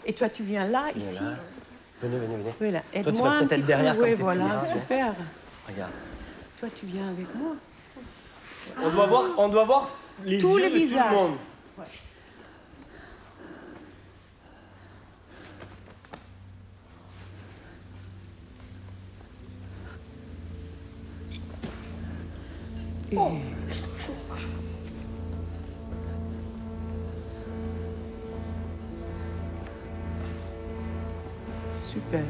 Et toi, tu viens là, ici. Là. Venez. Voilà. Toi, tu vas Aide-moi un peut-être petit être derrière peu. comme Oui, t'es voilà, plus grand. super. Regarde. Toi, tu viens avec moi. On doit voir les Tous yeux les de tout le visages. monde. Ouais. Oh, je suis trop chaud. Super.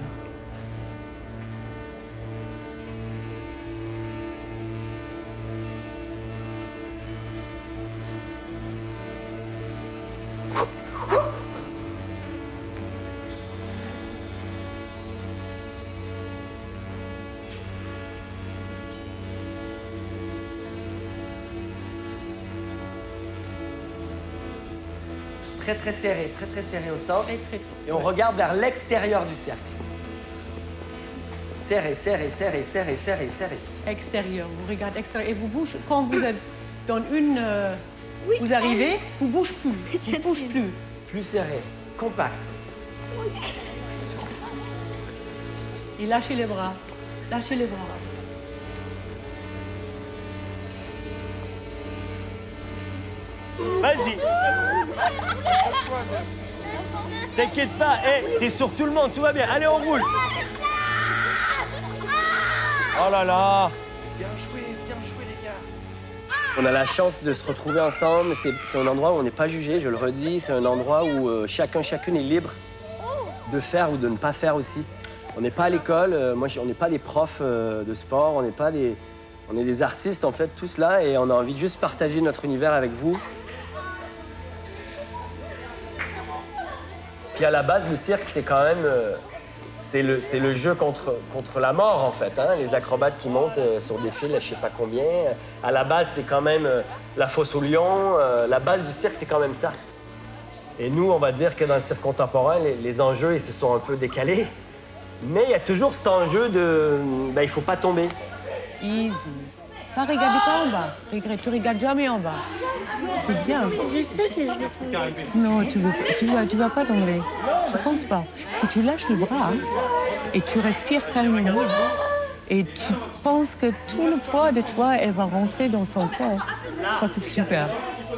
Très serré au centre. Très. Et on regarde vers l'extérieur du cercle. Serré. Extérieur, vous regardez extérieur et vous bougez. Quand vous êtes dans une... vous arrivez, vous ne bougez plus. Vous ne bougez plus. Plus serré, compact. Et lâchez les bras. Lâchez les bras. Vas-y. T'inquiète pas, t'es sur tout le monde, tout va bien. Allez, on roule. Oh là là. Bien joué, les gars. On a la chance de se retrouver ensemble. C'est un endroit où on n'est pas jugé, je le redis. C'est un endroit où chacune est libre de faire ou de ne pas faire aussi. On n'est pas à l'école, on n'est pas des profs de sport, on est des artistes en fait, tous là, et on a envie de juste partager notre univers avec vous. Puis à la base, le cirque, c'est quand même... c'est le jeu contre la mort, en fait. Hein? Les acrobates qui montent sur des fils, je sais pas combien. À la base, c'est quand même la fosse au lion. La base du cirque, c'est quand même ça. Et nous, on va dire que dans le cirque contemporain, les enjeux, ils se sont un peu décalés. Mais il y a toujours cet enjeu de... il faut pas tomber. Easy. Pas regarder pas en bas. Tu regardes jamais en bas. C'est bien. Je sais que je vais tomber. Non, tu vas pas tomber. Je pense pas. Si tu lâches le bras et tu respires calmement et tu penses que tout le poids de toi, elle va rentrer dans son corps, je crois que c'est super.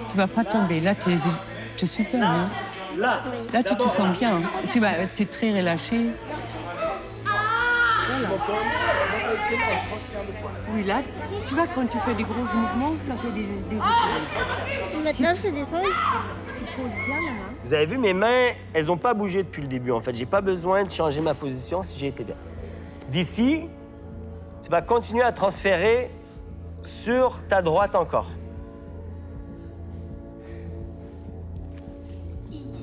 Tu vas pas tomber. Là, tu es super. Hein? Là, tu te sens bien. Tu es très relâché. Voilà. Oui, là, tu vois, quand tu fais des gros mouvements, ça fait des épaules. Maintenant, je descends. Tu poses bien la main. Vous avez vu, mes mains, elles n'ont pas bougé depuis le début, en fait. J'ai pas besoin de changer ma position si j'ai été bien. D'ici, tu vas continuer à transférer sur ta droite encore.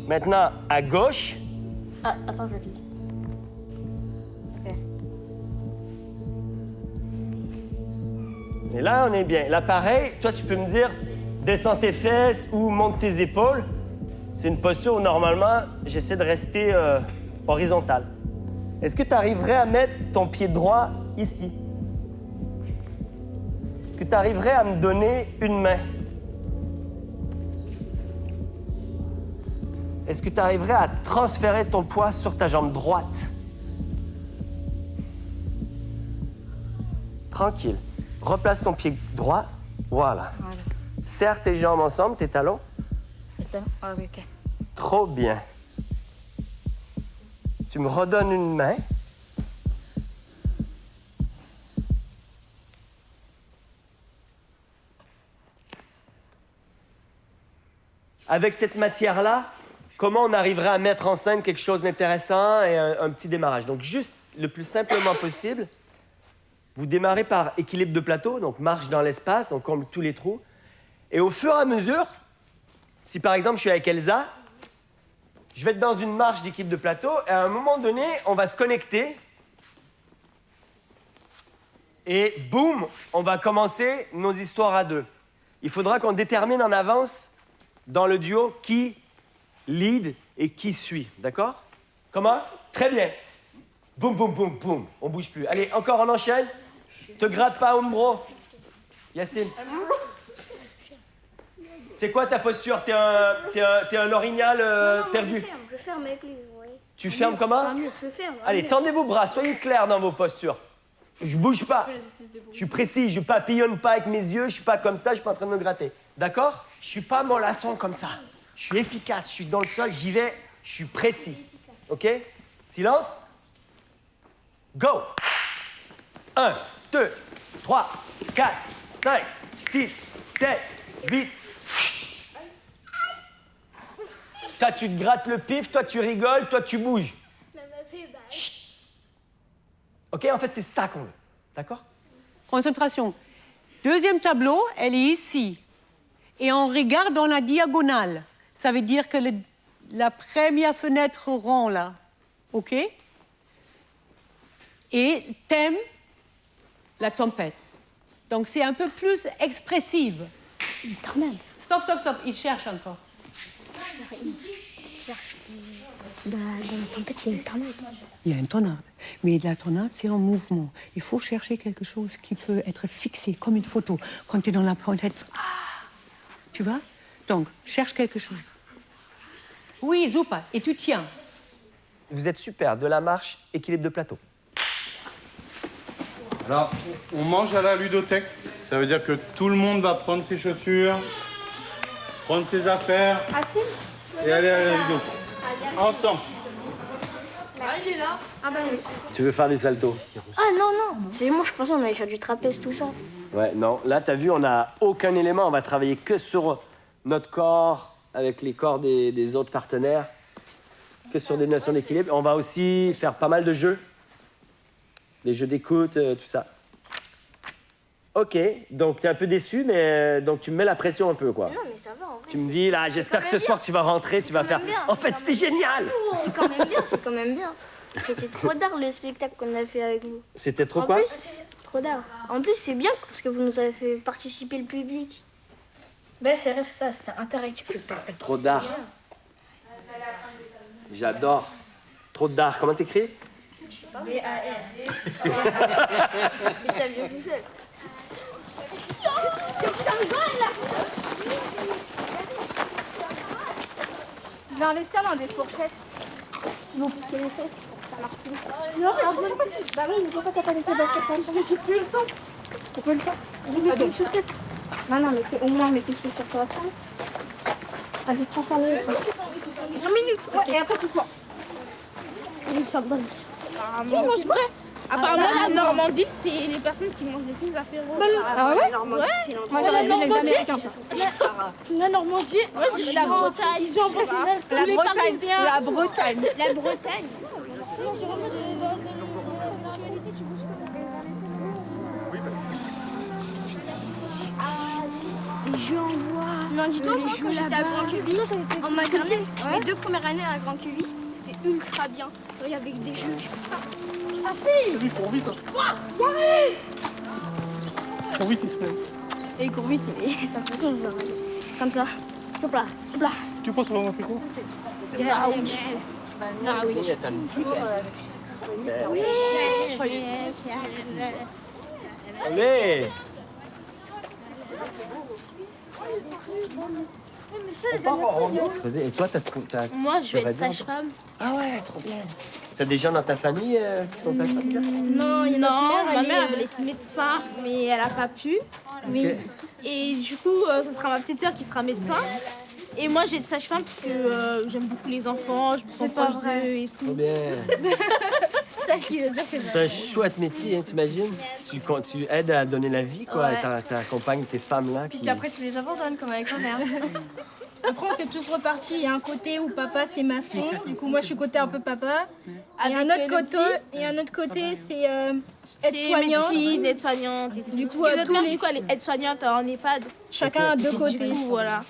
Maintenant, à gauche. Ah, attends, je vais vite. Ok. Et là, on est bien. Là, pareil, toi, tu peux me dire, descends tes fesses ou monte tes épaules. C'est une posture où, normalement, j'essaie de rester horizontale. Est-ce que tu arriverais à mettre ton pied droit ici? Est-ce que tu arriverais à me donner une main? Est-ce que tu arriverais à transférer ton poids sur ta jambe droite? Tranquille. Replace ton pied droit. Voilà. Serre tes jambes ensemble, tes talons. Attends, ah oui, ok. Trop bien. Tu me redonnes une main. Avec cette matière-là, comment on arriverait à mettre en scène quelque chose d'intéressant et un petit démarrage? Donc, juste le plus simplement possible, vous démarrez par équilibre de plateau, donc marche dans l'espace, on comble tous les trous. Et au fur et à mesure, si par exemple je suis avec Elsa, je vais être dans une marche d'équilibre de plateau et à un moment donné, on va se connecter. Et boum, on va commencer nos histoires à deux. Il faudra qu'on détermine en avance dans le duo qui lead et qui suit, d'accord? Comment? Très bien. Boum, boum, boum, boum. On bouge plus. Allez, encore, on enchaîne. Te gratte pas, Umbro. Yacine. C'est quoi ta posture? T'es un orignal perdu? Je ferme avec lui, ouais. Tu fermes comment? C'est mieux, je ferme. Allez, tendez vos bras, soyez clairs dans vos postures. Je bouge pas. Je suis précis, je papillonne pas avec mes yeux, je suis pas comme ça, je suis pas en train de me gratter. D'accord? Je suis pas mollasson comme ça. Je suis efficace, je suis dans le sol, j'y vais, je suis précis. OK? Silence. Go! 1, 2, 3, 4, 5, 6, 7, 8. Toi, tu te grattes le pif, toi, tu rigoles, toi, tu bouges. OK? En fait, c'est ça qu'on veut. D'accord? Concentration. Deuxième tableau, elle est ici. Et on regarde dans la diagonale. Ça veut dire que la première fenêtre rond, là. OK? Et thème, la tempête. Donc, c'est un peu plus expressive. Une tornade. Stop, stop, stop. Il cherche encore. Dans la tempête, il y a une tornade. Il y a une tornade. Mais la tornade, c'est en mouvement. Il faut chercher quelque chose qui peut être fixé, comme une photo. Quand tu es dans la tempête, tu vois? Donc, cherche quelque chose. Oui, Zoupa, et tu tiens. Vous êtes super. De la marche, équilibre de plateau. Alors, on mange à la ludothèque. Ça veut dire que tout le monde va prendre ses chaussures, prendre ses affaires et aller à la ludo. Ensemble. Ah bah oui. Tu veux faire des saltos? Ah non, non. C'est moi, je pensais qu'on allait faire du trapèze, tout ça. Ouais, non. Là, t'as vu, on n'a aucun élément. On va travailler que sur notre corps, avec les corps des autres partenaires, que sur des notions d'équilibre. On va aussi faire pas mal de jeux. Des jeux d'écoute, tout ça. OK, donc t'es un peu déçu, mais donc tu me mets la pression un peu, quoi. Non, mais ça va, en vrai. Tu me dis, là, j'espère que ce soir, tu vas rentrer, tu vas faire... bien, En fait, c'était génial! C'est quand même bien, c'est quand même bien. C'était trop d'art, le spectacle qu'on a fait avec vous. C'était trop En quoi? plus, trop d'art. En plus, c'est bien parce que vous nous avez fait participer le public. Ben, c'est vrai, c'est ça, c'était interactif. Trop d'art. J'adore. Trop d'art. Comment t'écris? D-A-R. Mais ça vient tout seul. Je vais investir dans des fourchettes. Ils vont piquer les fesses. Ça marche plus. Non, mais pourquoi tu... Bah oui, mais pourquoi t'as pas des baskets comme ça? J'ai plus le temps. J'ai pas le temps. J'ai des chaussettes. Non, non, mais au moins, mets tes chaussures sur la table. Vas-y, prends 5 minutes. 5 minutes. Ouais, et après, tu quoi? Une sorte bonne. Je mange pas. Apparemment, la Normandie, c'est les personnes qui mangent les plus apéros. Ah ouais? Ouais. Moi, j'aurais dit les Américains. La Normandie, la Bretagne. Ils ont inventé la Bretagne. La Bretagne. La Bretagne. Les jeux en bois. Non, dis-toi, moi, quand j'étais à Grand Cuvie, en maternelle, mes 2 premières années à Grand Cuvie, c'était ultra bien. Il y avait des jeux, je sais pas. Ah si! Lui, il court vite. Quoi? Yaré! Il court vite, il se fait. Et il court vite, mais ça fait ça, genre. Comme ça. Hop là, hop là. Tu penses qu'on va faire quoi? Ah oui. Ah oui. Allez! Et toi, Moi, je vais être sage-femme. Ah ouais, trop bien. T'as des gens dans ta famille qui sont sages-femmes déjà? Non, il y en a ma mère, elle est médecin, mais elle a pas pu. Oui. Et du coup, ça sera ma petite sœur qui sera médecin. Et moi, j'ai être sage-femme parce que j'aime beaucoup les enfants, je me sens proche d'eux et Trop tout. bien. Ça qui veut dire que c'est C'est un chouette métier, hein, t'imagines? Tu aides à donner la vie, quoi. Ouais. T'accompagnes ces femmes-là qui... Puis après, tu les abandonnes comme avec ma mère. Après, on s'est tous repartis. Il y a un côté où papa, c'est maçon. Du coup, moi, je suis côté un peu papa. Et un autre côté, c'est aide-soignant. Médecine, aide-soignante et tout. Du coup, Parce que notre tous mère, les- du coup, elle est aide-soignante en EHPAD. Chacun a 2 côtés. Voilà.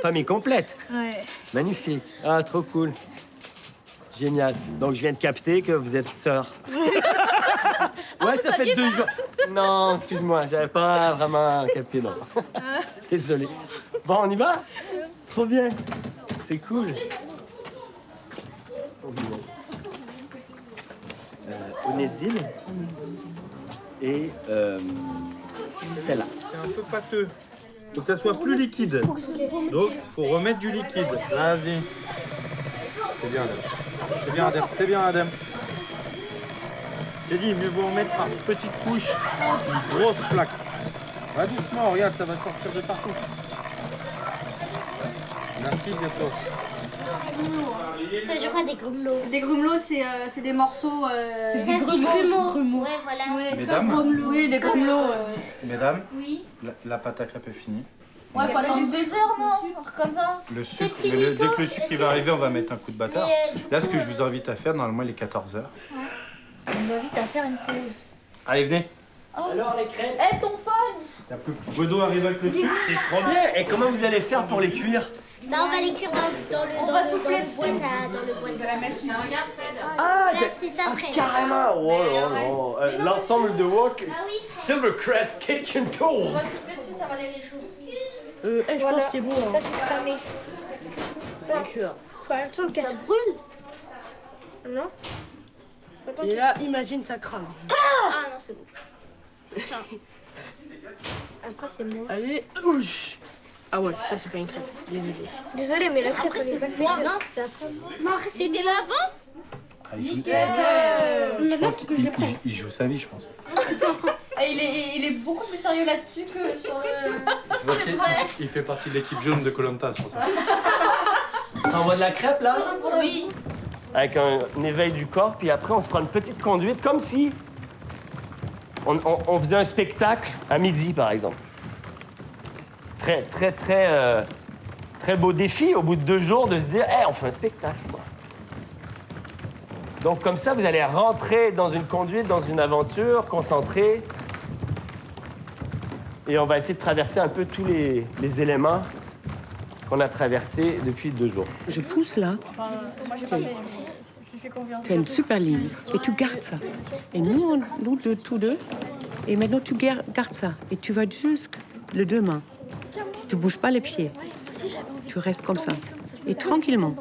Famille complète. Ouais. Magnifique. Ah, trop cool. Génial. Donc, je viens de capter que vous êtes sœurs. Ouais, ça fait 2 jours. Non, excuse-moi, j'avais pas vraiment capté, non. Désolé. Bon, on y va? Trop bien. C'est cool. Onésime et Stella. C'est un peu pâteux. Faut que ça soit plus liquide. Donc, faut remettre du liquide. Vas-y. C'est bien là. C'est bien, Adem. J'ai dit, mieux vaut en mettre par petite couche, une grosse plaque. Va doucement, regarde, ça va sortir de partout. Merci, bientôt. Ça, je crois des grumelots. Des grumelots, c'est des morceaux. C'est des grumeaux. Ouais, voilà. Ouais, c'est Mesdames. pas grumelots. Oui, des grumelots. Mesdames, Oui. la pâte à crêpes est finie. Ouais, faut attendre 2 heures, non? Un truc comme ça. Le sucre, C'est fini, dès que le toi. sucre il va arriver, on va mettre un coup de bâtard. Là, ce que je vous invite à faire, normalement, il est 14h. On nous invite à faire une pause. Allez, venez. Alors les crêpes, Eh, ton phone! Bodo arrive avec le sucre. c'est trop bien. Et comment vous allez faire pour les cuire? Là, on va les cuire dans le On va souffler dessus. boîte à machine. Ah, Là, c'est ça, Fred. carrément. Oh là là. L'ensemble de Wok Ah oui. Silvercrest Kitchen Tools. On va souffler dessus, ça va les réchauffer. Je pense que c'est bon. Ça, c'est cramé. Ça brûle? Non? Et là, imagine, ça crame. Ah non, c'est bon. Après, c'est moi. Allez, ouch. Ah ouais, ça c'est pas une crêpe. Désolé. Désolée, mais la crêpe, elle est pas faite. Non, c'est après. Non, c'est des lavants. Ah, il joue, Maintenant, faut que je les prenne. il joue sa vie, je pense. Ah, il est beaucoup plus sérieux là-dessus que sur le. Il fait partie de l'équipe jaune de Koh-Lanta, c'est pour ça. Ça envoie de la crêpe là? Oui. Avec un éveil du corps, puis après on se fera une petite conduite, comme si on faisait un spectacle à midi, par exemple. Très beau défi au bout de 2 jours de se dire, hey, on fait un spectacle, quoi. Donc comme ça, vous allez rentrer dans une conduite, dans une aventure, concentré. Et on va essayer de traverser un peu tous les éléments qu'on a traversés depuis 2 jours. Je pousse là. Moi, j'ai pas fait. Je fais confiance. Tu as une super ligne et tu gardes ça. Et nous tous deux. Et maintenant, tu gardes ça. Et tu vas jusque le 2 mains. Tu bouges pas les pieds. Tu restes comme ça. Et tranquillement.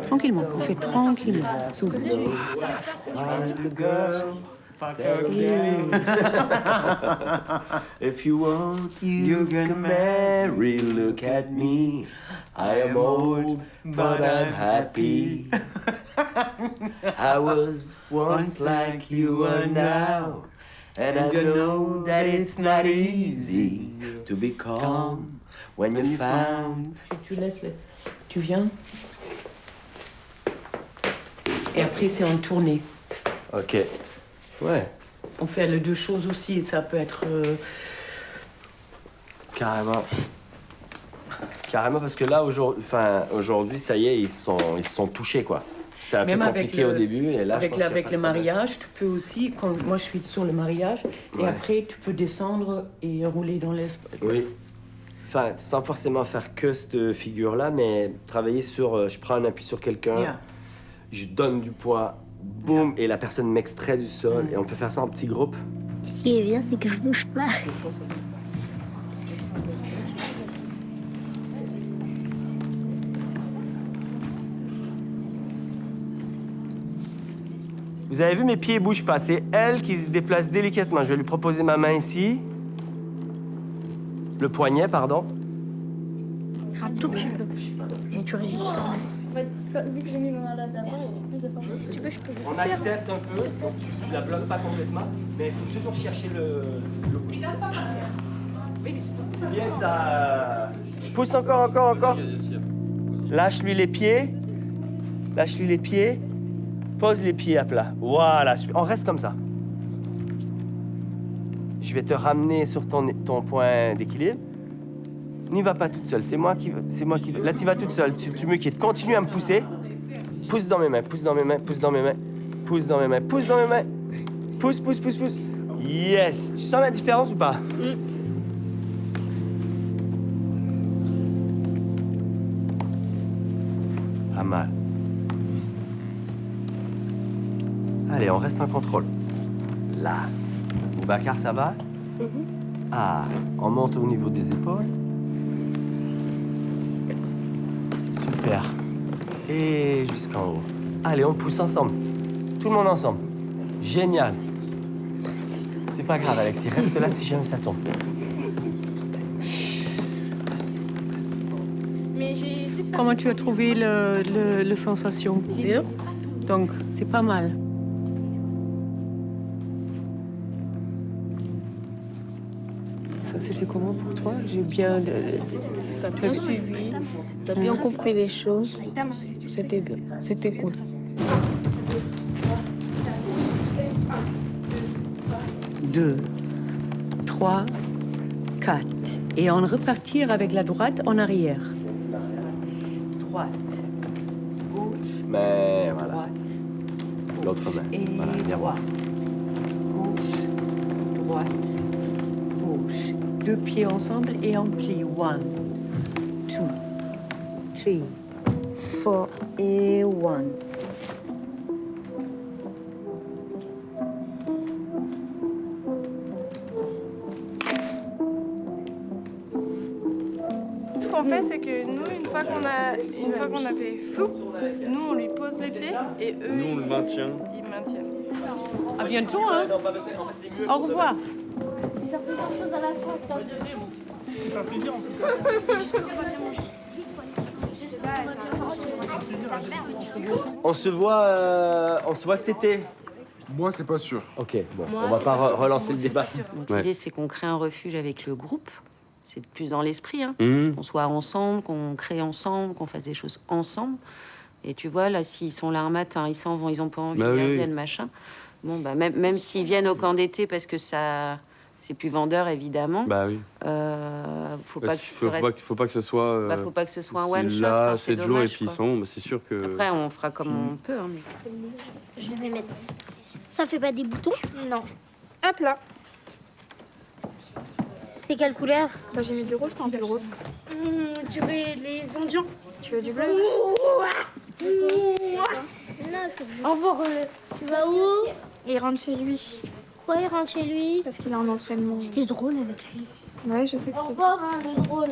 Tranquillement. On fait tranquillement. Souffle. If you want, you can marry. Look at me. I am old, but I'm happy. I was once like you are now. And I know that it's not easy to be calm when you found. Tu laisses les... Tu viens. Et après, c'est en tournée. Ok. Ouais. On fait les 2 choses aussi. Ça peut être... Carrément. Carrément, parce que là, aujourd'hui, ça y est, ils se sont touchés, quoi. C'était un Même peu avec compliqué au début, et là, je pense qu'il y a avec pas le de problème. mariage, tu peux aussi... Quand moi, je suis sur le mariage. Et Ouais. après, tu peux descendre et rouler dans l'espace. Oui. Enfin, sans forcément faire que cette figure-là, mais travailler sur... je prends un appui sur quelqu'un, Yeah. je donne du poids, boum, et la personne m'extrait du sol, et on peut faire ça en petits groupes. Ce qui est bien, c'est que je bouge pas. Vous avez vu, mes pieds bougent pas. C'est elle qui se déplace délicatement. Je vais lui proposer ma main ici. Le poignet, pardon. Un tout petit peu. Mais tu résistes quand même. Vu que j'ai mis ma main là d'abord, Si tu veux, je peux le On faire. accepte un peu, donc tu la bloques pas complètement, mais il faut toujours chercher le C'est bien ça. Pousse encore. Lâche-lui les pieds. Lâche-lui les pieds. Pose les pieds à plat. Voilà, on reste comme ça. Je vais te ramener sur ton point d'équilibre. N'y va pas toute seule, c'est moi qui... Là, tu vas toute seule, tu me quittes. Continue à me pousser. Pousse dans mes mains. Pousse. Yes. Tu sens la différence ou pas? Pas mal. Allez, on reste en contrôle. Là. Boubacar, ça va? Ah, on monte au niveau des épaules. Super. Et jusqu'en haut. Allez, on pousse ensemble. Tout le monde ensemble. Génial. C'est pas grave, Alexis. Reste là si jamais ça tombe. Mais j'ai juste Comment tu as trouvé le sensation? Bien. Donc, c'est pas mal. Ça, c'était comment pour toi? J'ai bien... T'as bien suivi, t'as bien compris les choses. C'était cool. 2, 3, 4. Et on repartir avec la droite en arrière. Droite, gauche, Mais voilà. droite, L'autre main. et Voilà, bien. droite. Gauche, droite, gauche. 2 pieds ensemble et on plie. 1, 2, 3, 4 et 1. Ce qu'on fait, c'est que nous, une fois qu'on a fait flou, nous on lui pose les pieds et eux Nous, on le maintient. ils maintiennent. À bientôt, hein? Au revoir. Faire plusieurs choses à la fois, stop. C'est un plaisir en tout cas. On se voit cet été. Moi, c'est pas sûr. Ok, bon, on va pas relancer le débat. Donc l'idée, c'est qu'on crée un refuge avec le groupe. C'est plus dans l'esprit, hein. Mmh. Qu'on soit ensemble, qu'on crée ensemble, qu'on fasse des choses ensemble. Et tu vois, là, s'ils sont là un matin, ils s'en vont, ils ont pas envie, Bah ils oui, oui. viennent, machin. Bon, bah, même s'ils viennent au camp d'été parce que ça... C'est plus vendeur, évidemment. Bah oui. Faut Bah, pas que ce reste... faut pas que ce soit. Bah, faut pas que ce soit un one shot. Là, Enfin, c'est 7 jours et dommage, puis ils quoi. sont. Bah, c'est sûr que. Après, on fera comme on peut. Hein, mais... Je vais mettre. Ça fait pas des boutons? Non. Hop là. C'est quelle couleur? Bah, j'ai mis du rose, t'as un peu le rose. Tu veux les endions? Tu veux du bleu? Au revoir. Tu vas où? Et il rentre chez lui. Pourquoi il rentre chez lui? Parce qu'il est en entraînement. C'était drôle avec lui. Ouais, je sais que Au c'était... revoir, hein, le drôle.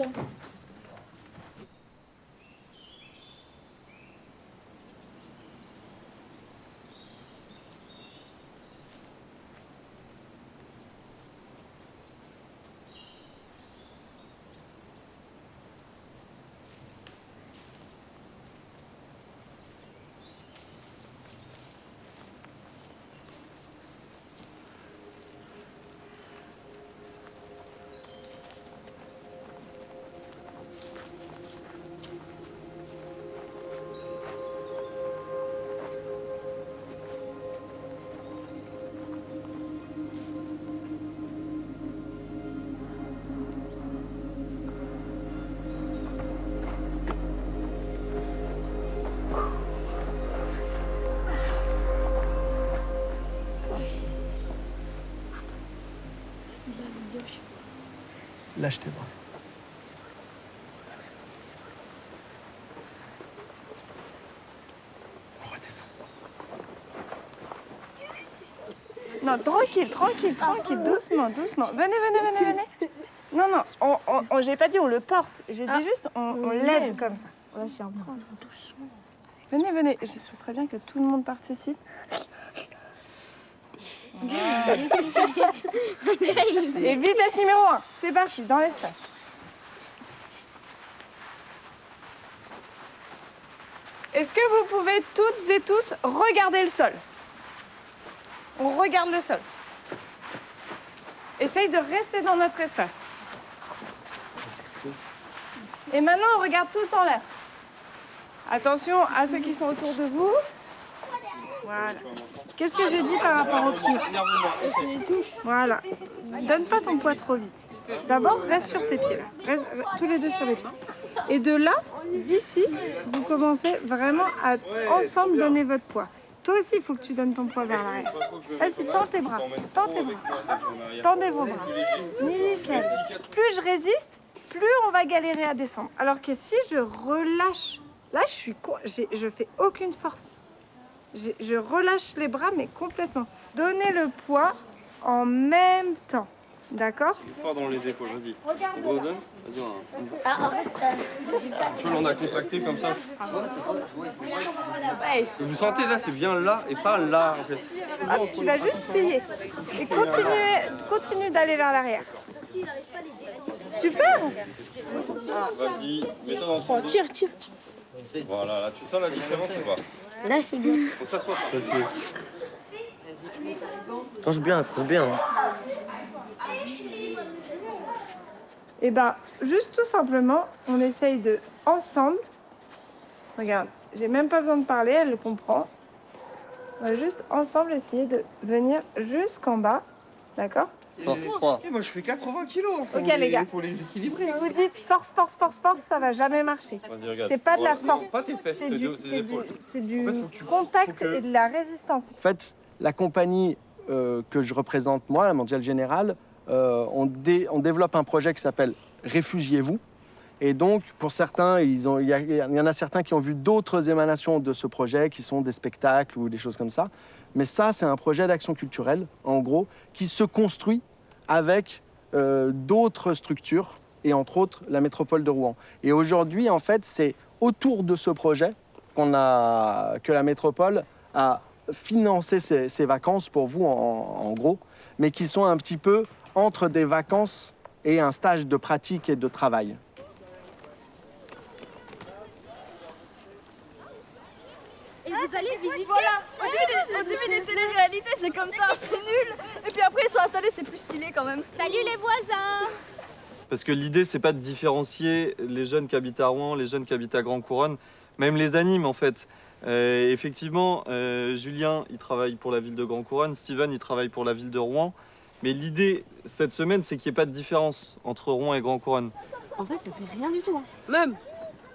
Lâche tes bras. Redescends. Non, tranquille, doucement. Venez. Non, j'ai pas dit on le porte. J'ai dit juste on l'aide comme ça. Doucement. Venez. Ce serait bien que tout le monde participe. Et vitesse numéro 1, c'est parti, dans l'espace. Est-ce que vous pouvez toutes et tous regarder le sol? On regarde le sol. Essaye de rester dans notre espace. Et maintenant, on regarde tous en l'air. Attention à ceux qui sont autour de vous. Voilà. Qu'est-ce que j'ai dit par rapport au pied? Voilà. Donne pas ton poids trop vite. D'abord, reste sur tes pieds. Là. Reste tous les deux sur les pieds. Et de là, d'ici, vous commencez vraiment à ensemble donner votre poids. Toi aussi, il faut que tu donnes ton poids vers l'arrière. Vas-y, tends tes bras. Tendez vos bras. Nickel. Plus je résiste, plus on va galérer à descendre. Alors que si je relâche, là, je fais aucune force. Je relâche les bras, mais complètement. Donnez le poids en même temps. D'accord? Fort dans les épaules, vas-y. Regarde là. Redonne. Vas-y. On a contracté comme ça. Vous sentez là, c'est bien là et pas là en fait. Hop, tu vas juste plier. Et continue d'aller vers l'arrière. Super! Vas-y, mets-toi dans ton dos. Tire. Voilà, là, tu sens la différence ou pas? Là, c'est bien. On s'assoit. Mange bien, mange bien. Et ben, juste tout simplement, on essaye de, ensemble, regarde, j'ai même pas besoin de parler, elle le comprend. On va juste ensemble essayer de venir jusqu'en bas, d'accord? Moi, je fais 80 kilos. Ok, les gars. Pour les équilibrer. Si vous dites force, force, force, force, ça va jamais marcher. C'est pas de la force, Pas tes fesses, c'est tes du épaules. contact faut que- et de la résistance. En fait, la compagnie que je représente, moi, la Mondiale Générale, on développe un projet qui s'appelle Réfugiez-vous. Et donc, pour certains, il y en a certains qui ont vu d'autres émanations de ce projet, qui sont des spectacles ou des choses comme ça. Mais ça, c'est un projet d'action culturelle, en gros, qui se construit avec d'autres structures, et entre autres la métropole de Rouen. Et aujourd'hui, en fait, c'est autour de ce projet que la métropole a financé ces vacances pour vous, en gros, mais qui sont un petit peu entre des vacances et un stage de pratique et de travail. Et vous allez visiter. Voilà. Au début des téléréalités, c'est comme ça, c'est nul. Et puis après, ils sont installés, c'est plus stylé quand même. Salut les voisins. Parce que l'idée, c'est pas de différencier les jeunes qui habitent à Rouen, les jeunes qui habitent à Grand Couronne, même les animes en fait. Effectivement, Julien, il travaille pour la ville de Grand Couronne, Steven, il travaille pour la ville de Rouen. Mais l'idée, cette semaine, c'est qu'il n'y ait pas de différence entre Rouen et Grand Couronne. En vrai, ça fait rien du tout. Hein. Même,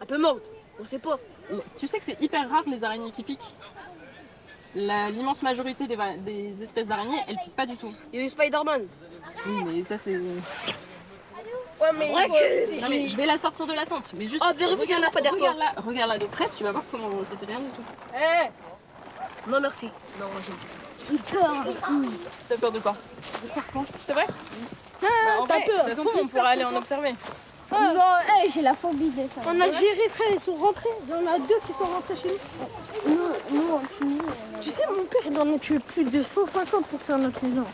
un peu morte, on sait pas. Tu sais que c'est hyper rare les araignées qui piquent. L'immense majorité des espèces d'araignées, elles piquent pas du tout. Il y a eu Spider-Man. Oui, mais ça c'est... Ouais, mais Non, mais je vais la sortir de la tente. Mais juste, Oh, vérifie qu'il y en a pas derrière toi. regarde-la de près, tu vas voir comment ça fait rien du tout. Eh Non, merci. Non, moi j'aime. T'as peur de quoi? Des serpents. C'est vrai? En t'as vrai, peur. ça se trouve, on pourra aller en observer. Non, j'ai la phobie des ça. En Algérie, frère, ils sont rentrés. Il y en a 2 qui sont rentrés chez nous. Nous, en Tunisie. Tu sais, mon père, il en a tué plus de 150 pour faire notre maison.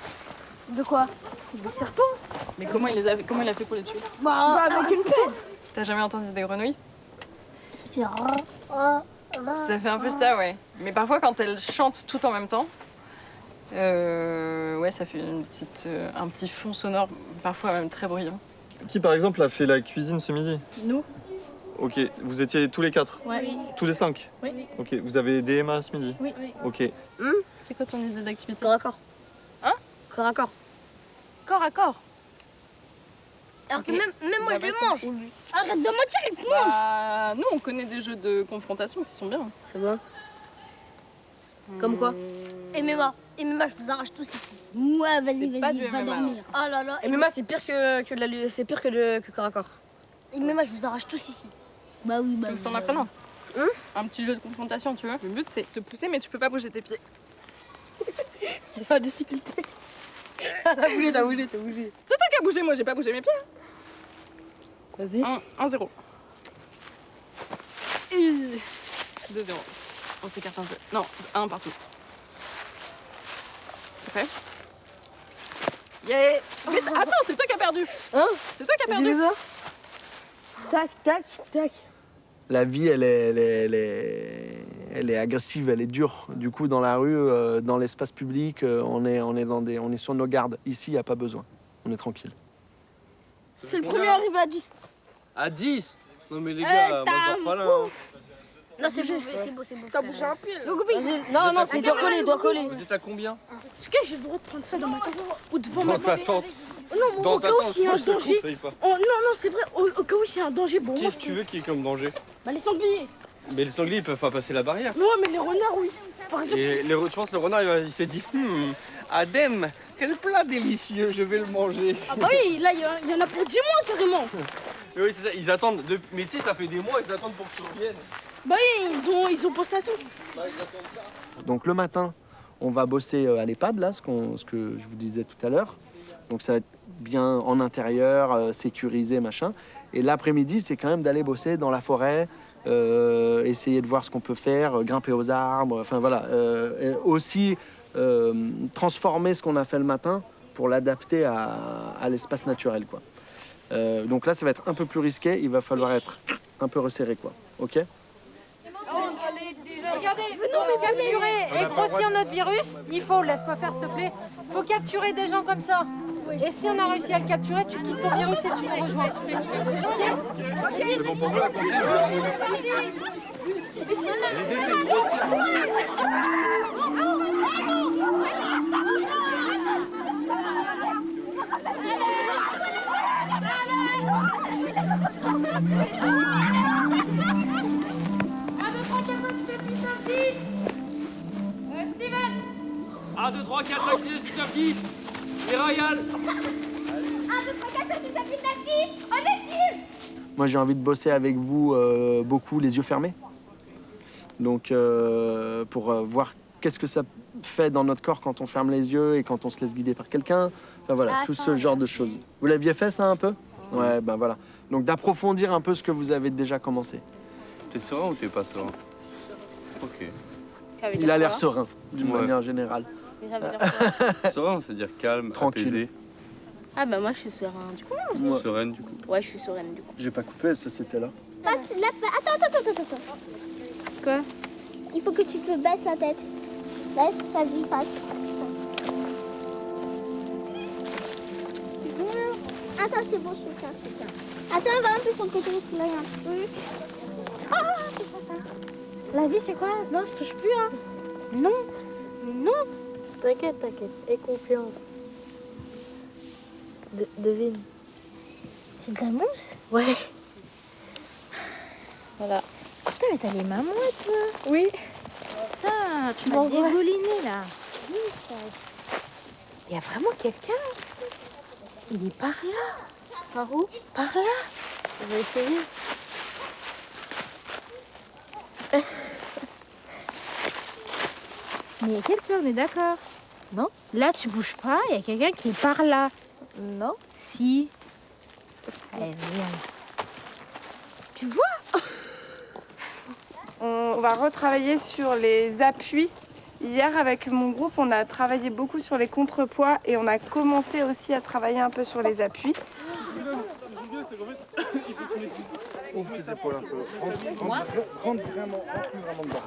De quoi? Des serpents. Mais comment il a fait pour les tuer? Bah, avec une pelle. T'as jamais entendu des grenouilles? Ça fait Ça fait un peu ça, ouais. Mais parfois, quand elles chantent tout en même temps, ouais, ça fait un petit fond sonore, parfois même très bruyant. Qui, par exemple, a fait la cuisine ce midi? Nous? Ok, vous étiez tous les 4? Ouais. Tous les 5? Oui. Ok, vous avez des DMA ce midi? Oui. Ok. C'est quoi ton idée d'activité? Corps à corps. Hein? Corps à corps. Corps à corps. Alors que Ok. même moi, je le mange. Cool. Arrête de mentir, il te mange. Bah, nous, on connaît des jeux de confrontation qui sont bien. C'est bon. Comme quoi? MMA, je vous arrache tous ici. Ouais, vas-y, C'est pas du va MMA, dormir. Oh là là. MMA, c'est pire c'est pire que corps à corps. MMA, je vous arrache tous ici. Bah oui, bah Tu veux que t'en apprennes un? Un petit jeu de confrontation, tu veux? Le but, c'est de se pousser, mais tu peux pas bouger tes pieds. Pas de difficulté. T'as bougé. C'est toi qui as bougé, moi, j'ai pas bougé mes pieds. Vas-y. 1-0. 2-0. On s'écarte un peu. Non, 1 partout. Prêt? Yeah. Mais attends, c'est toi qui as perdu. Hein? C'est toi qui as perdu. Tac, tac, tac. La vie, elle est agressive, elle est dure. Du coup, dans la rue, dans l'espace public, on est sur nos gardes. Ici, il n'y a pas besoin. On est tranquille. C'est le premier arrivé à 10. À 10? Non, mais les gars, moi, je dors pas là. Hein. Non, c'est beau. T'as bougé un pied. Le goupille. Non, c'est doit coller. Vous êtes à combien? Est-ce que j'ai le droit de prendre ça dans ma tente ou devant Dans ma ta tente? tente. Non, Dans au ta cas où tente, s'il y a moi, un je te danger. conseille pas. Oh, non, c'est vrai, au cas où s'il y a un danger, bon, moi, Qu'est-ce que tu veux qu'il y ait comme danger? bah les sangliers. Mais les sangliers, ils peuvent pas passer la barrière. Non, mais les renards, oui. Par exemple, Et je pense que le renard, il s'est dit Adem, quel plat délicieux, je vais le manger. ah bah oui, là, il y en a pour 10 mois carrément. Mais oui, c'est ça, ils attendent. Mais tu sais, ça fait des mois, ils attendent pour que tu reviennes. Bah oui, ils ont pensé à tout. Donc le matin, on va bosser à l'EHPAD, là, ce que je vous disais tout à l'heure. Donc ça va être bien en intérieur, sécurisé, machin. Et l'après-midi, c'est quand même d'aller bosser dans la forêt, essayer de voir ce qu'on peut faire, grimper aux arbres, enfin voilà. Et aussi transformer ce qu'on a fait le matin pour l'adapter à l'espace naturel, quoi. Donc là, ça va être un peu plus risqué, il va falloir être un peu resserré, quoi. Ok ? Regardez, venez, capturer et grossir notre virus, il faut, laisse-moi faire s'il te plaît, il faut capturer des gens comme ça. Et si on a réussi à le capturer, tu quittes ton virus et tu nous rejoins. C'est bon pour vous la consigne? Steven 1, 2, 3, 4, 5, 6, 7, 8, 9, 10. Et Royal 1, 2, 3, 4, 5, 6, 7, 8, 9, 10. On est 10. Moi, j'ai envie de bosser avec vous beaucoup les yeux fermés. Donc, pour voir qu'est-ce que ça fait dans notre corps quand on ferme les yeux et quand on se laisse guider par quelqu'un. Enfin, voilà, tout ce genre de choses. Vous l'aviez fait, ça, un peu? Ouais, ben voilà. Donc, d'approfondir un peu ce que vous avez déjà commencé. T'es serein ou t'es pas serein? Ok. Il a l'air serein, d'une manière générale. Mais ça veut dire quoi? Serein, c'est-à-dire calme, tranquille. apaisé. Ah bah moi je suis serein du coup. Moi. Sereine du coup. Ouais, je suis sereine du coup. J'ai pas coupé, ça c'était là. Passe la... Attends. Quoi? Il faut que tu te baisses la tête. Laisse, vas-y, passe. Attends, c'est bon, je tiens. Attends, on va un peu sur le côté parce que là, il y a un truc. Ah, c'est pas ça. La vie, c'est quoi? Non, je touche plus, hein. Non, mais non. T'inquiète, aie confiance. Devine. C'est de la mousse? Ouais. Voilà. Putain, mais t'as les mains moites, toi. Oui. Putain, tu m'as dégouliné, là. Il y a vraiment quelqu'un? Il est par là. Par où? Par là. On va essayer. Mais il y a quelqu'un, on est d'accord? Non? Là, tu bouges pas, il y a quelqu'un qui est par là. Non. Si. Allez, viens. Tu vois? On va retravailler sur les appuis. Hier, avec mon groupe, on a travaillé beaucoup sur les contrepoids et on a commencé aussi à travailler un peu sur les appuis. Ouvre tes épaules un peu. Rentre vraiment dedans.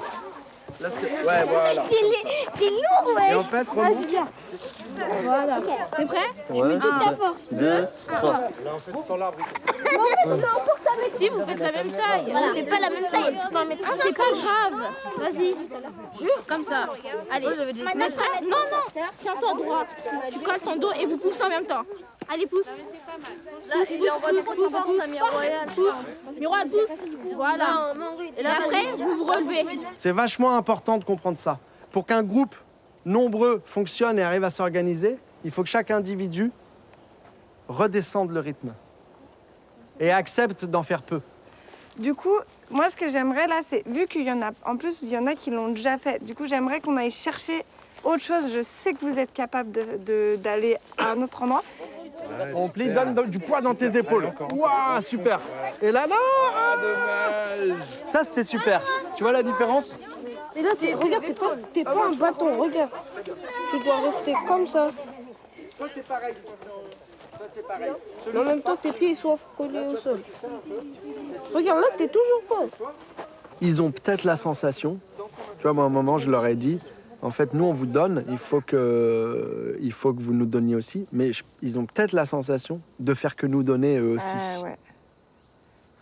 Là, ouais, voilà. T'es lourd, ouais. Et en fait, remonte. Vas-y, viens. Voilà. T'es prêt? Ouais. Mets toute ta force. 2, 3. Là, en fait, sans l'arbre. Non, mais je l'emporte avec. Si, vous faites la même taille. Voilà. On fait pas la même taille. C'est pas grave. Vas-y. Jure, comme ça. Allez, vous êtes prêts? Non, non. Tiens-toi droit. Tu colles ton dos et vous poussez en même temps. Allez, pousse. Pousse. Miroir, pousse. Voilà. Et là, après, vous vous relevez. C'est vachement important de comprendre ça. Pour qu'un groupe nombreux fonctionne et arrive à s'organiser, il faut que chaque individu redescende le rythme et accepte d'en faire peu. Du coup, moi, ce que j'aimerais là, c'est, vu qu'il y en a, en plus, il y en a qui l'ont déjà fait, du coup, j'aimerais qu'on aille chercher autre chose. Je sais que vous êtes capable d'aller à un autre endroit. On plie, donne du poids dans tes épaules. Waouh, super. Et là, non. Ça, c'était super. Tu vois la différence? Mais là, regarde, t'es pas un bâton, regarde. Tu dois rester comme ça. Ça, c'est pareil. Ça, c'est pareil. Mais en même temps, tes pieds soient collés au sol. Regarde, là, t'es toujours pas. Ils ont peut-être la sensation. Tu vois, moi, à un moment, je leur ai dit, en fait, nous, on vous donne, il faut que vous nous donniez aussi. Mais ils ont peut-être la sensation de faire que nous donner eux aussi. Ouais.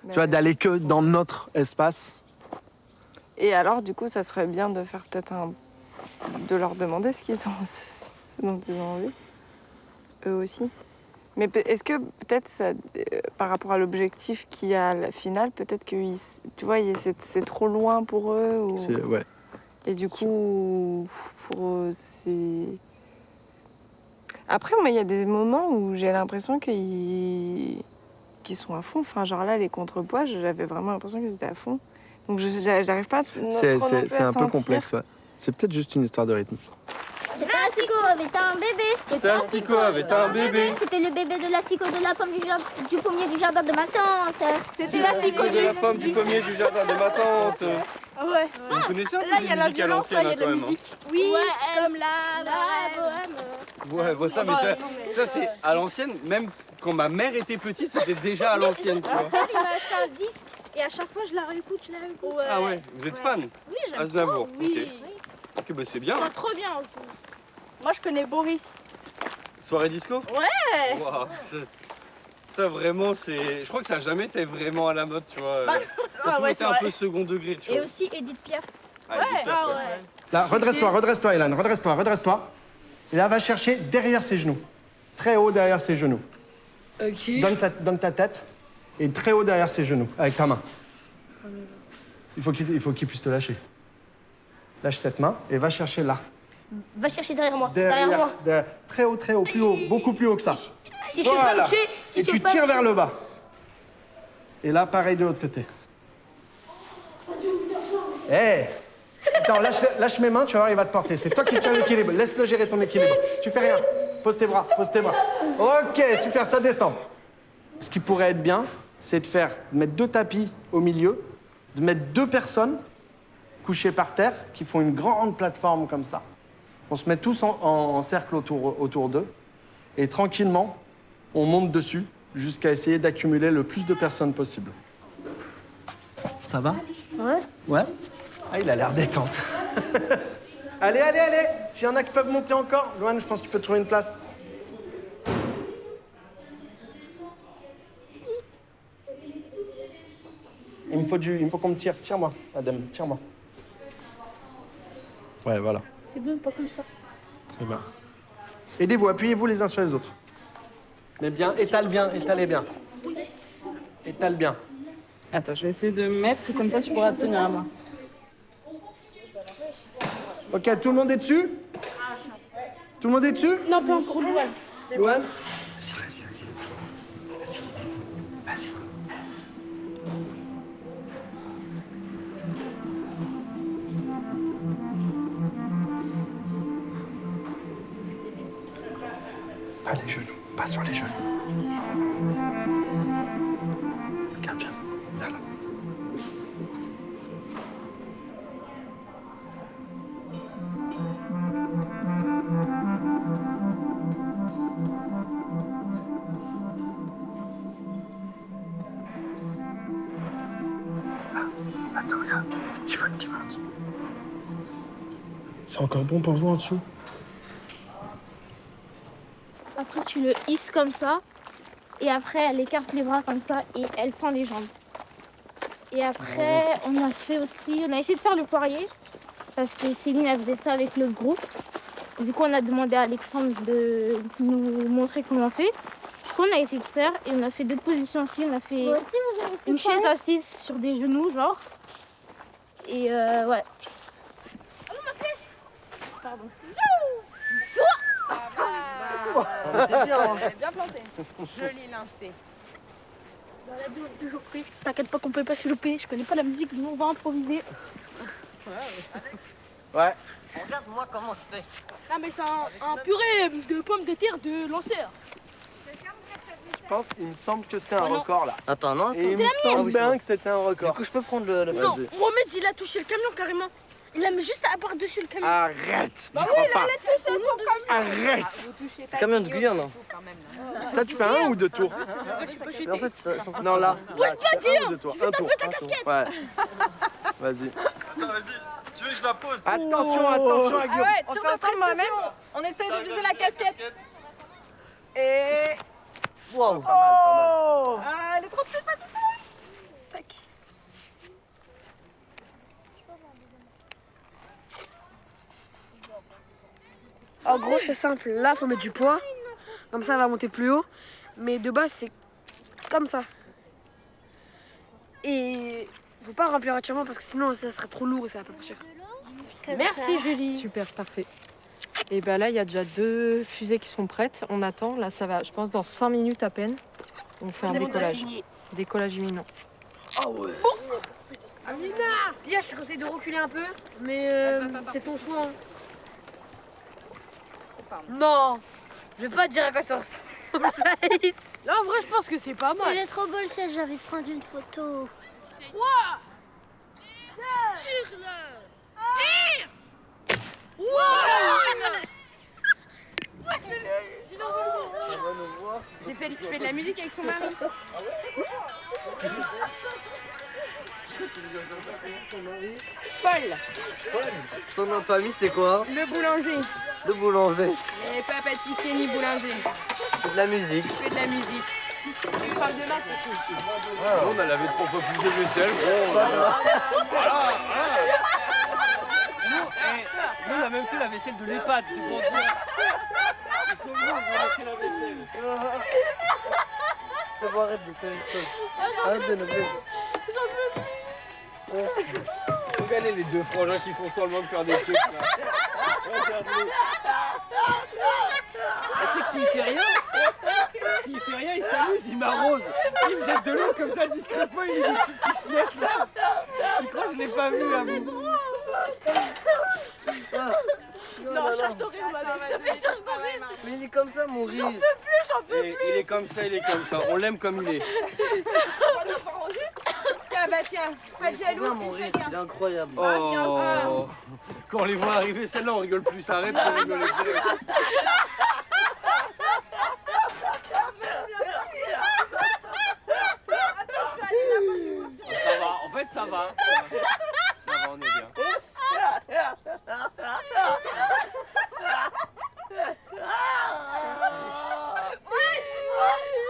Tu vois, d'aller que dans notre espace. Et alors, du coup, ça serait bien de faire peut-être de leur demander ce dont ils ont envie, eux aussi. Mais est-ce que peut-être, par rapport à l'objectif qu'il y a à la finale, peut-être que tu vois, c'est trop loin pour eux ou... Ouais. Et du coup, pour eux, c'est... Après, moi, il y a des moments où j'ai l'impression qu'ils sont à fond. Enfin, genre là, les contrepoids, j'avais vraiment l'impression qu'ils étaient à fond. Donc, j'arrive pas C'est un peu complexe, ouais. C'est peut-être juste une histoire de rythme. C'était l'asticot avait un bébé. C'était l'asticot avait un bébé. C'était le bébé de l'asticot de la pomme du pommier du jardin de ma tante. C'était l'asticot de la pomme du pommier du jardin de ma tante. Ouais. Vous connaissez un peu Là, il y a la violence, là, il y a de la même, hein. musique. Oui, comme Ouais, bon, ça, mais ça c'est à l'ancienne. Même quand ma mère était petite, c'était déjà à l'ancienne, tu vois. Il m'a acheté un disque. Et à chaque fois, je la réécoute, Ah ouais, vous êtes fan? Oui, j'aime Aznavour, trop, oui. ok. Ok, bah c'est bien. C'est trop bien aussi. Moi, je connais Boris. Soirée disco? Ouais. Waouh, ça vraiment, c'est... Je crois que ça n'a jamais été vraiment à la mode, tu vois. Bah, ça a toujours ouais, été c'est un vrai. peu second degré, tu Et vois. aussi Edith Piaf. Ah, Edith Piaf, ouais. Là, redresse-toi, Elan, redresse-toi. Et là, va chercher derrière ses genoux. Très haut derrière ses genoux. Ok. Donne ta tête et très haut derrière ses genoux, avec ta main. Il faut qu'il puisse te lâcher. Lâche cette main et va chercher là. Va chercher derrière moi. Derrière moi. Très haut, plus haut, beaucoup plus haut que ça. Si je peux pas me tuer, si et je tu peux pas tires me vers tuer. le bas. Et là, pareil de l'autre côté. Hé Attends, lâche mes mains, tu vas voir, il va te porter. C'est toi qui tiens l'équilibre. Laisse-le gérer ton équilibre. Tu fais rien. Pose tes bras. Ok, super, ça descend. Ce qui pourrait être bien, c'est de mettre 2 tapis au milieu, de mettre 2 personnes couchées par terre qui font une grande plateforme comme ça. On se met tous en cercle autour d'eux et tranquillement, on monte dessus jusqu'à essayer d'accumuler le plus de personnes possible. Ça va? Ouais. Ouais? Ah, il a l'air détente. Allez. S'il y en a qui peuvent monter encore, Loane, je pense que tu peux trouver une place. Il me faut qu'on me tire. Tire-moi, madame, tire-moi. Ouais, voilà. C'est bien, pas comme ça. Très bien. Aidez-vous, appuyez-vous les uns sur les autres. Mais bien, étalez bien. Étale bien. Attends, je vais essayer de me mettre, comme ça tu pourras te tenir à moi. Ok, tout le monde est dessus? Tout le monde est dessus? Non, pas encore, Louane. Louane? Vas-y. Pas les genoux, pas sur les genoux. Regarde, viens là. Attends, regarde, Steven qui monte. C'est encore bon pour vous en dessous? Après, tu le hisses comme ça. Et après, elle écarte les bras comme ça et elle tend les jambes. Et après, on a essayé de faire le poirier. Parce que Céline, elle faisait ça avec le groupe. Du coup, on a demandé à Alexandre de nous montrer comment on fait. Du coup, on a essayé de faire et on a fait 2 positions aussi. On a fait une chaise assise sur des genoux, genre. Et ouais. Oh, ma flèche! Pardon. C'est bien planté. Joli lancé. Dans la vie, on est toujours pris. T'inquiète pas qu'on peut pas se louper. Je connais pas la musique, donc on va improviser. Ouais. Regarde-moi comment je fais. Ah, mais c'est un purée de pommes de terre de lanceur. Il me semble que c'était un record là. Attends, non? Et il me semble bien que c'était un record. Du coup, je peux prendre le Non, Mohamed, il a touché le camion carrément. Il a mis juste à par-dessus le camion. Arrête! Bah J'y oui, crois il a touché le camion. Arrête! Camion de Guyane. Toi, tu fais 1 ou 2 tours? En fait, Non, là. Bouge pas, Guillaume! 2 tours. Je vais taper ta casquette. Ouais. Vas-y. Attends, vas-y. Tu veux que je la pose? Attention à Ah Guillaume. ouais, on fait ensemble moi-même. On essaye de viser la casquette. Et... Wow. Oh! Ah, elle est trop petite, ma petite. Tac. En gros, c'est simple. Là, faut mettre du poids. Comme ça, elle va monter plus haut. Mais de base, c'est comme ça. Et faut pas remplir entièrement parce que sinon, ça serait trop lourd et ça va pas partir. Merci Julie. Super, parfait. Et ben là, il y a déjà 2 fusées qui sont prêtes. On attend. Là, ça va, je pense, dans 5 minutes à peine. On fait un décollage. Décollage imminent. Oh ouais. Amina! Pia, je te conseille de reculer un peu, mais c'est ton choix. Hein. Non, je vais pas te dire à quoi ça ressemble. Là, en vrai, je pense que c'est pas mal. Il est trop beau le ciel, j'ai envie de prendre une photo. 3, 2, tire-le! Tire! Wow! Ouais, Je fais de la musique avec son mari. Paul. Son nom de famille, c'est quoi? Le boulanger. Le boulanger. Il n'est pas pâtissier ni boulanger. Il fait de la musique. Il fait de la musique. Une prof de maths aussi. On a lavé 3 fois plus de vaisselle. Nous, on a même fait la vaisselle de l'EHPAD, c'est pour dire. Ils sont venus, on a fait la vaisselle. C'est bon, arrête de faire une chose. Arrête de nous faire. Regardez les deux frangins qui font seulement de faire des trucs là. Regardez. Tu sais que s'il fait rien, il s'amuse, il m'arrose. Il me jette de l'eau comme ça discrètement, il met des petites pichenettes là. Il croit que je l'ai pas vu à vous. Non, change ton rire, ma vie, s'il te plaît, change ton rire. Mais il est comme ça, mon rire. J'en peux plus. Il est comme ça, On l'aime comme il est. Tiens, bah tiens, pas de jaloux. Regarde mon rire, il est incroyable. Oh. Quand on les voit arriver, celle-là, on rigole plus. Arrête de rigoler. Ça va, en fait, ça va. Ça va, on est bien.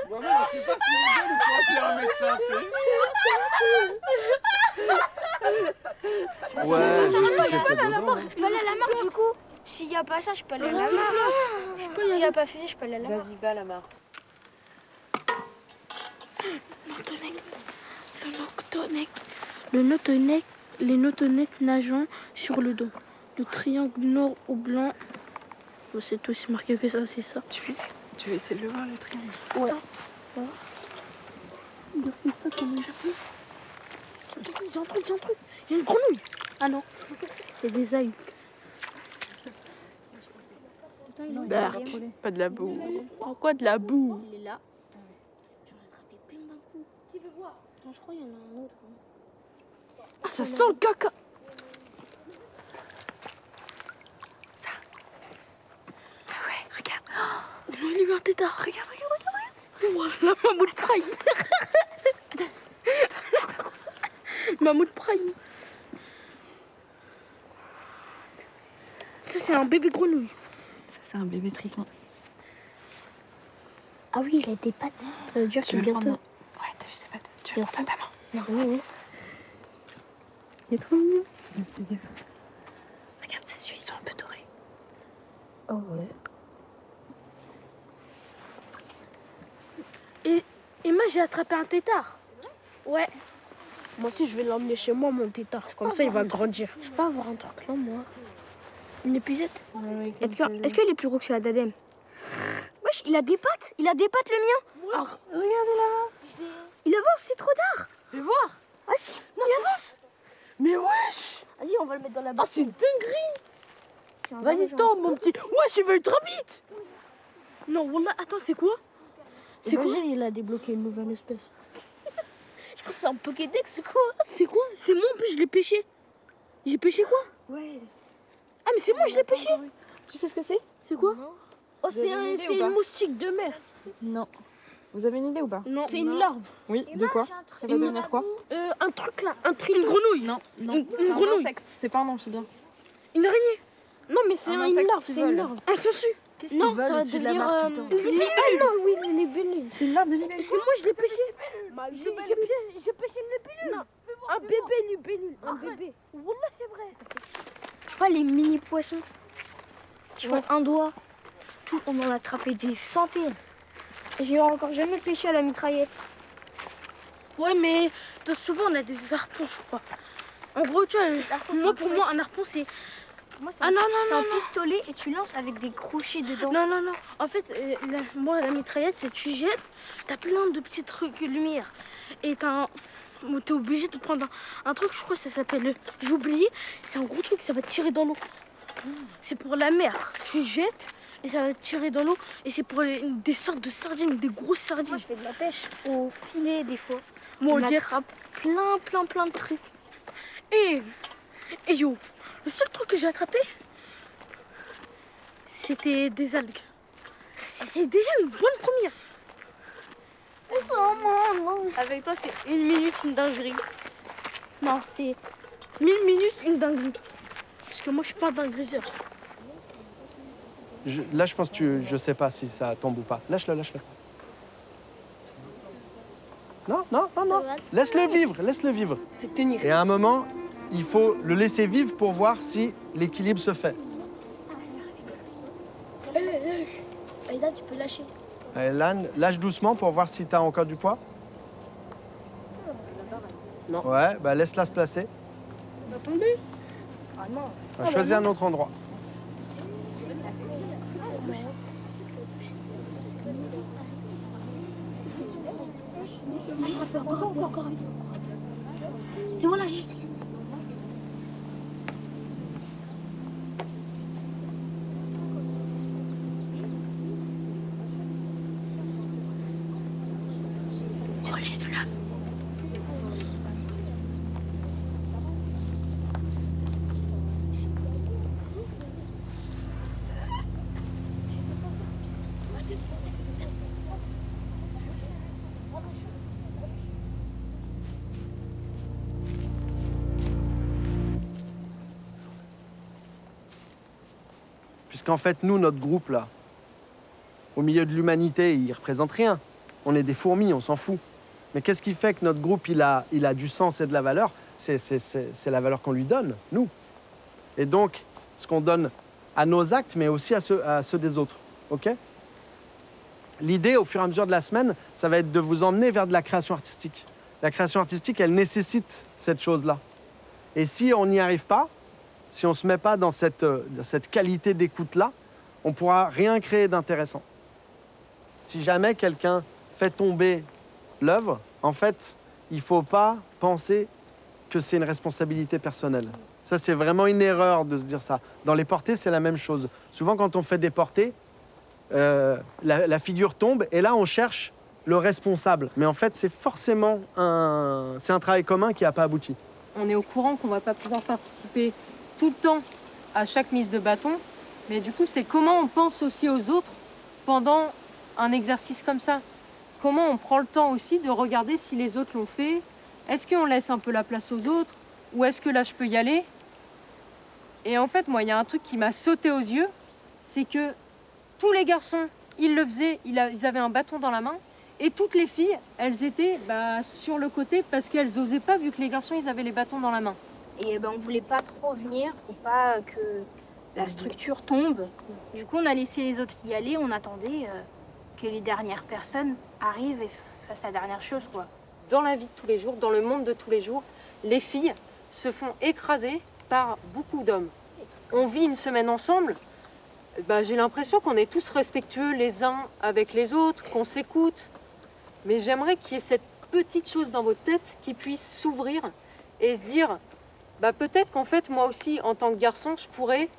Moi-même, je sais pas si on rigole ou faut appeler un médecin, tu sais. Ouais, Je peux aller à la mare du coup. S'il n'y a pas ça, je peux aller à la mare. S'il n'y a pas fusée, je peux aller à la mare. Vas-y, va à la mare. Les notonettes nageant sur le dos. Le triangle nord au blanc. Oh, c'est tout, c'est marqué que ça, c'est ça. Tu veux essayer de le voir, le triangle? Ouais. C'est ça comme je fais. J'ai un truc. Il y a une grenouille. Ah non. C'est des algues. Berk, pas de la boue. Pourquoi de la boue? Il est là. J'en ai attrapé plein d'un coup. Qui veut voir? Non, je crois qu'il y en a un autre. Ah, ça sent le caca. Ça. Ah ouais, regarde. Oh, il a eu un tétard. Regarde. Oh, la mammouth prime. Mammouth prime. Ça, c'est un bébé grenouille. Ça, c'est un bébé triton. Ah oui, il a des pattes. Ça veut dire que bientôt. Ouais, t'as vu ses pattes? Tu veux le prendre dans ta main? Oui. Il est trop mignon. Regarde ses yeux, ils sont un peu dorés. Oh ouais. Et moi, j'ai attrapé un tétard. Ouais. Moi aussi, je vais l'emmener chez moi, mon tétard. Comme ça, il va grandir. Je peux avoir un truc là, moi. Une épuisette. Est-ce qu'il est plus gros que celui d'Adem? Wesh, il a des pattes. Il a des pattes, le mien. Regardez là-bas. Il avance, c'est trop tard. Fais voir. Ah si, non, il avance. Mais wesh. Vas-y, on va le mettre dans la Ah, boîte. c'est une dinguerie. Vas-y, tombe, mon petit. Wesh, il va ultra vite. Non, Wallah, attends, c'est quoi? C'est quoi? Il a débloqué une nouvelle espèce. Je pense que c'est un Pokédex, c'est quoi? C'est quoi? C'est moi, en plus, je l'ai pêché. J'ai pêché quoi? Ouais. Ah, mais c'est moi, je l'ai pêché. Tu sais ce que c'est? C'est quoi? Oh, Vous avez une idée ou c'est pas une moustique de mer. Non. Vous avez une idée ou pas? Non, c'est une larve. Oui, de quoi? Ça va devenir quoi? Un truc là, une grenouille. Non. Une C'est un grenouille. insecte. C'est pas un amphibien. Une araignée. Non, mais c'est Un une insecte larve, qui c'est une vole. larve. Un sangsue. Qu'est-ce Non, qu'ils veulent ça va au-dessus de la devenir mare tout le temps? une libellule. Ah non, oui, une libellule. C'est une larve de libellule. C'est moi, je l'ai pêché. J'ai pêché une libellule. Non, un bébé libellule. Un bébé. Wallah, c'est vrai. Je vois les mini poissons qui font un doigt. Tout, on en a attrapé des centaines. J'ai encore jamais pêché à la mitraillette. Ouais, mais souvent, on a des harpons, je crois. En gros, tu vois, pour moi, un harpon, c'est... Moi, c'est Ah non, c'est non, un non. pistolet et tu lances avec des crochets dedans. Non. En fait, moi, la mitraillette, c'est tu jettes, t'as plein de petits trucs lumière. Et t'es obligé de prendre un truc, je crois que ça s'appelle... J'ai oublié, c'est un gros truc, ça va tirer dans l'eau. C'est pour la mer. Tu jettes et ça va tirer dans l'eau. Et c'est pour des sortes de sardines, des grosses sardines. Moi, je fais de la pêche au filet des fois. Moi, on on dirait... attrape plein de trucs. Et yo, le seul truc que j'ai attrapé, c'était des algues. C'est déjà une bonne première. Avec toi, c'est 1 minute, une dinguerie. Non, c'est 1000 minutes, une dinguerie. Parce que moi, je suis pas un dingueriseur. Là, je pense que je sais pas si ça tombe ou pas. Lâche-le, lâche-le. Non, non, non, non. Laisse-le vivre, laisse-le vivre. C'est tenir. Et à un moment, il faut le laisser vivre pour voir si l'équilibre se fait. Aïda, tu peux lâcher. Allez, Lan, lâche doucement pour voir si tu as encore du poids. Non. Ouais, bah laisse-la se placer. On va tomber. Ah non. On va choisir un autre endroit. Encore. C'est bon, lâche. Puisqu'en fait, nous, notre groupe, là, au milieu de l'humanité, il représente rien. On est des fourmis, on s'en fout. Mais qu'est-ce qui fait que notre groupe, il a du sens et de la valeur? C'est la valeur qu'on lui donne, nous. Et donc, ce qu'on donne à nos actes, mais aussi à ceux des autres. OK? L'idée, au fur et à mesure de la semaine, ça va être de vous emmener vers de la création artistique. La création artistique, elle nécessite cette chose-là. Et si on n'y arrive pas, si on ne se met pas dans cette qualité d'écoute-là, on ne pourra rien créer d'intéressant. Si jamais quelqu'un fait tomber l'œuvre, en fait, il ne faut pas penser que c'est une responsabilité personnelle. Ça, c'est vraiment une erreur de se dire ça. Dans les portées, c'est la même chose. Souvent, quand on fait des portées, la figure tombe et là, on cherche le responsable. Mais en fait, c'est forcément un travail commun qui n'a pas abouti. On est au courant qu'on ne va pas pouvoir participer tout le temps à chaque mise de bâton, mais du coup, c'est comment on pense aussi aux autres pendant un exercice comme ça. Comment on prend le temps aussi de regarder si les autres l'ont fait. Est-ce qu'on laisse un peu la place aux autres ou est-ce que là, je peux y aller? Et en fait, moi, il y a un truc qui m'a sauté aux yeux, c'est que tous les garçons, ils le faisaient, ils avaient un bâton dans la main, et toutes les filles, elles étaient sur le côté parce qu'elles n'osaient pas vu que les garçons, ils avaient les bâtons dans la main. Et on voulait pas trop venir pour pas que la structure tombe. Du coup, on a laissé les autres y aller, on attendait que les dernières personnes arrivent et fassent la dernière chose, quoi. Dans la vie de tous les jours, dans le monde de tous les jours, les filles se font écraser par beaucoup d'hommes. On vit une semaine ensemble, j'ai l'impression qu'on est tous respectueux les uns avec les autres, qu'on s'écoute. Mais j'aimerais qu'il y ait cette petite chose dans votre tête qui puisse s'ouvrir et se dire peut-être qu'en fait, moi aussi, en tant que garçon, je pourrais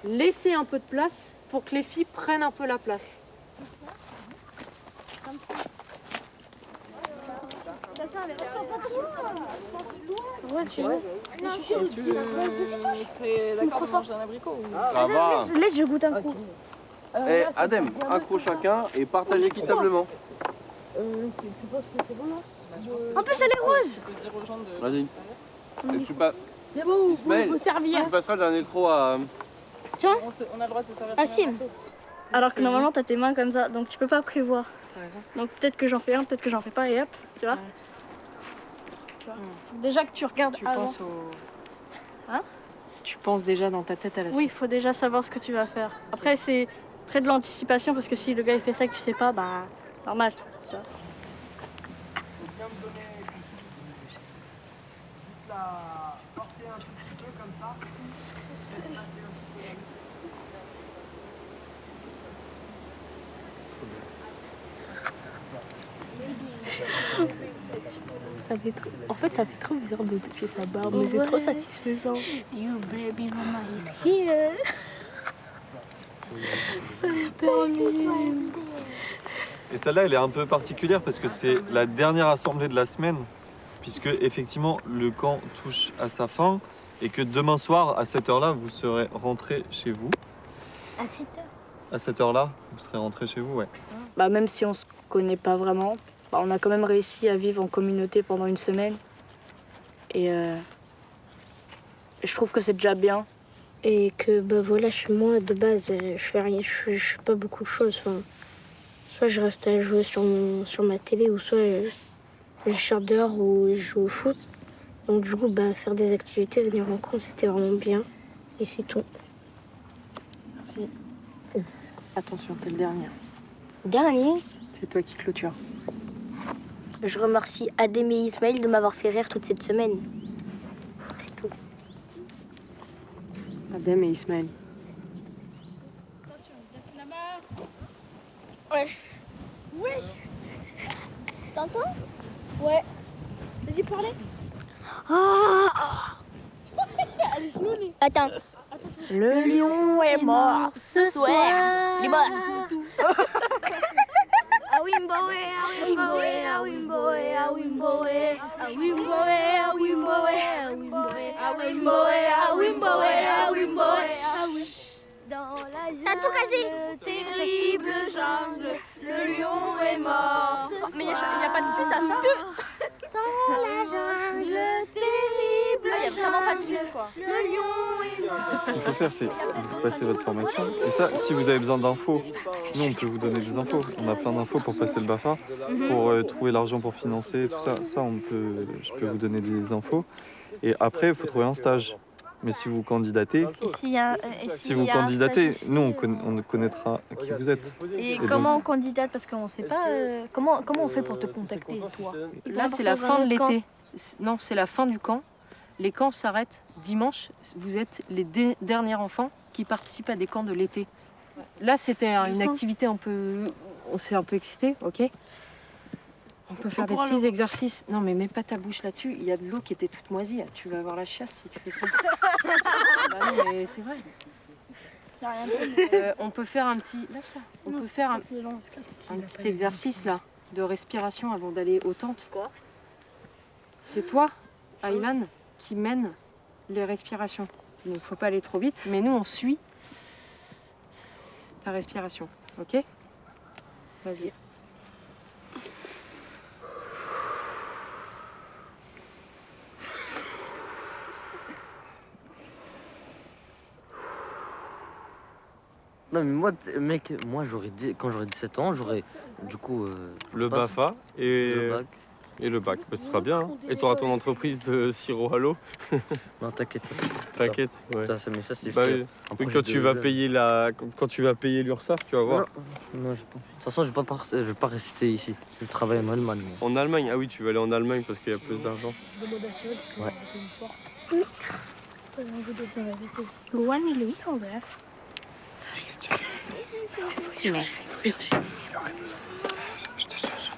laisser un peu de place pour que les filles prennent un peu la place. Ouais, tu veux. Tu serais d'accord de manger un abricot ou... Ça va. Laisse, je goûte un coup. Eh, Adem, un croc chacun et partage équitablement. En plus, elle est rose. Vas-y. Et tu passes. C'est bon, Ismaël, faut servir. tu passeras le dernier trop à... Tiens, On a le droit de se servir. Sim. Alors que normalement, t'as tes mains comme ça, donc tu peux pas prévoir. T'as raison. Donc peut-être que j'en fais un, peut-être que j'en fais pas, et hop, tu vois. Déjà que tu regardes Tu avant. penses au... Hein? Tu penses déjà dans ta tête à la suite. Oui, il faut déjà savoir ce que tu vas faire. Après, c'est très de l'anticipation, parce que si le gars il fait ça et que tu sais pas, normal. Tu vois. En fait, ça fait trop bizarre de toucher sa barbe, mais c'est trop satisfaisant. You baby mama is here. Et celle-là, elle est un peu particulière parce que c'est la dernière assemblée de la semaine, puisque effectivement le camp touche à sa fin et que demain soir, à cette heure-là, vous serez rentrés chez vous. À 7h. À cette heure-là, vous serez rentré chez vous, ouais. Bah, même si on se connaît pas vraiment, bah, on a quand même réussi à vivre en communauté pendant une semaine. Et je trouve que c'est déjà bien. Et que bah voilà, chez moi de base, je fais rien, je fais pas beaucoup de choses. Enfin, soit je reste à jouer sur ma télé, ou soit je sors dehors ou je joue au foot. Donc du coup, bah, faire des activités, venir en cours, c'était vraiment bien. Et c'est tout. Merci. Attention, t'es le dernier. Dernier, C'est toi qui clôture. je remercie Adem et Ismaël de m'avoir fait rire toute cette semaine. C'est tout. Adem et Ismaël. Wesh. Wesh. T'entends? Ouais. Vas-y, parlez. Attends. Le lion est mort ce soir. Libre. Ah oui, Mboé, ah oui, Mboé, ah oui, Mboé, ah oui, Mboé, ah oui, Mboé, ah oui, Mboé, ah oui, Mboé, ah oui, Mboé, ah oui, Mboé, ah oui, Mboé, ah oui. Dans la jungle, terrible jungle, le lion est mort. Mais il n'y a pas de suite à ça? Dans la jungle, terrible Il n'y a vraiment pas de suite, quoi. le lion est mort. Ce qu'il faut faire, c'est vous passer votre formation. Et ça, si vous avez besoin d'infos, nous, on peut vous donner des infos. On a plein d'infos pour passer le BAFA, pour trouver l'argent pour financer, tout ça. Ça, je peux vous donner des infos. Et après, il faut trouver un stage. Mais si vous candidatez, nous, on connaîtra qui vous êtes. Et donc- comment on candidate? Parce qu'on ne sait pas. Comment on fait pour te contacter, toi? Là, c'est la fin de l'été. Non, c'est la fin du camp. Les camps s'arrêtent dimanche. Vous êtes les derniers enfants qui participent à des camps de l'été. Là, c'était une activité un peu... On s'est un peu excités, ok? On peut faire des petits exercices. Non, mais mets pas ta bouche là-dessus. Il y a de l'eau qui était toute moisie. Tu vas avoir la chiasse si tu fais ça. Bah non, mais c'est vrai. On peut faire un petit... Lâche-la. On peut faire un petit exercice, là, de respiration avant d'aller aux tentes. C'est toi, Aylan, qui mène les respirations. Donc, faut pas aller trop vite. Mais nous, on suit ta respiration. Ok? Vas-y. Non mais moi, mec, quand j'aurai 17 ans, j'aurai du coup... le BAFA et le bac. Et le bac. Bah, ce sera bien. Hein. Et tu auras ton entreprise de sirop à l'eau. Non, t'inquiète. T'inquiète, ouais. Mais ça, c'est bah, juste oui. Oui, quand tu vas payer quand tu vas payer l'URSSAF, tu vas voir. Non, de toute façon, je vais pas rester ici. Je travaille en Allemagne. Moi. En Allemagne? Ah oui, tu vas aller en Allemagne parce qu'il y a plus d'argent. Ouais. Luan, il est quand même. Merci. Je te cherche.